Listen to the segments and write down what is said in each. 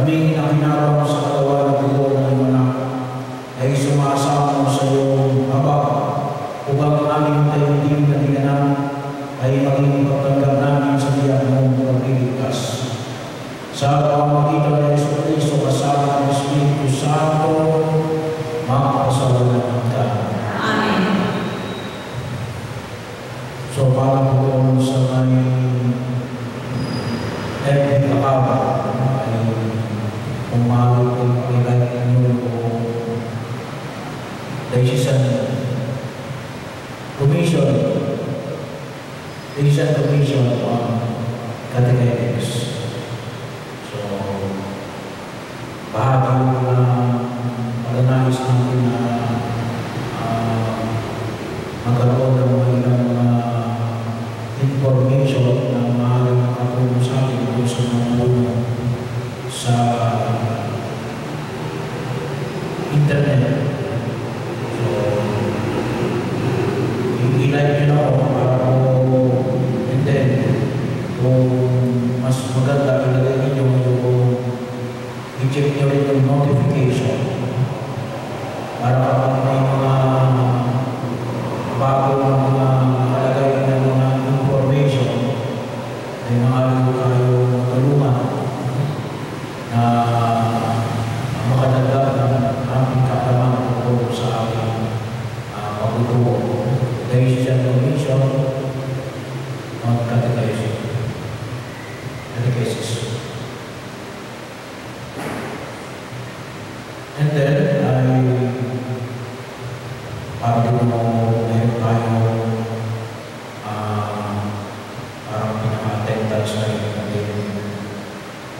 Kami nakinabang sa katawan at buo ng iyong anak ay sumasama sa iyong habang upang aming tayo-ting na tinanan ay maging pagtanggap namin sa tiyak mong pagliligtas. Sa pamamagitan ng Jesucristo kasama ng Espiritu Santo, magpasawalan ka. Amen. So, para po sa may kakaba ay umawit ko pakilay nyo po Decision Commission on Catechetics. So, bahagi na paganais natin na magkaroon ng mga ilang information na maaaring makatulong sa atin kung sa mga sa internet. So, i-like nyo na ako para po, and then, kung mas maganda ilagay nyo yung i-check nyo rin yung notification para kapag may mga bago ng mga nakalagay ng mga information ay maaari tayo tulungan na makadagdag ng aming kaalaman tungkol sa aking pagtuturo. Decision Commission on Catechesis. And then, para din mo meron tayo parang pinaka-attendance na rin natin.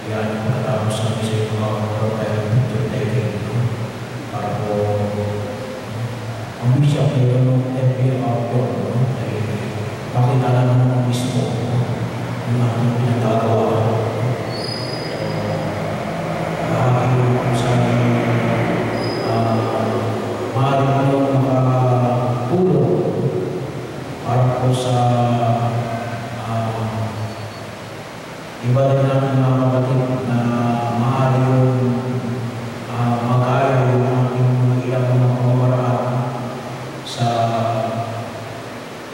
Yan yung pagkatapos namin sa yung mga picture taking para po ang bishop meron ng FBA outdoor ay pakita naman ng mismo yung ating pinagagawa. Bahagi kung saan maaaring mo makapulong para po sa iba rin namin mga kapatid na maaari yung mag-aaral yung ating mga ilang mga pamamaraan sa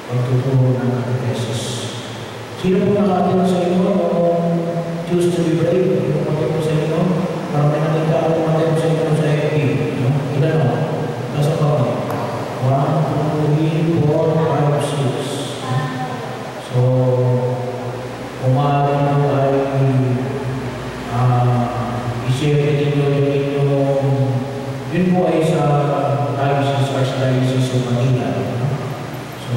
pagtuturo ng catechesis. Sino po nakatira sa inyo kung choose to be brave? Yung matiro sa inyo? Parang may nakita ako matiro sa inyo sa FB. Ilan o? Nasa pa ba? 1, 2, 3, 4, 5, 6. So, umaari nyo ay i-share ninyo yung inyong yun po ay sa Archdiocese of Manila. So,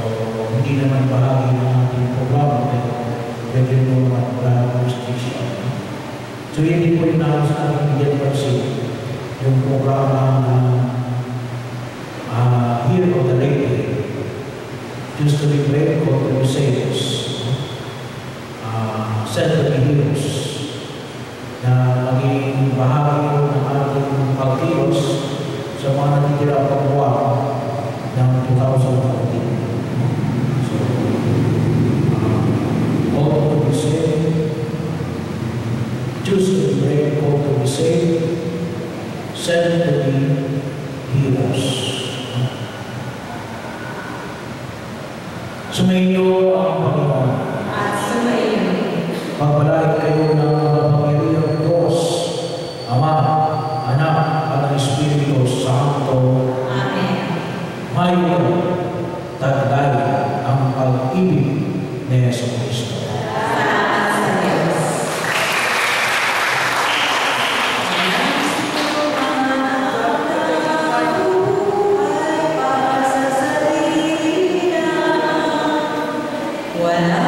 hindi naman bahagi ng ating programa pero pwede mo mag-jurisdiction. So, hindi po yung namin sa ating bigyan pansin yung programa na Here of the Lady, just to be brave for the Messiahs, Send the Heroes, na maging bahagi ng ating pagkilos sa mga natitira pagbuwa ng 2014. So, all to be saved, choose to be brave, all to be saved, send to be heroes. Sumainyo ang Panginoon. At sumainyo. Pagpalain kayo ng makapangyarihang Diyos, Ama, Anak, at ang Espiritu Santo. Amen. Mayo, tagdaya ang pag-ibig ni Jesucristo. Salamat sa Diyos. Wala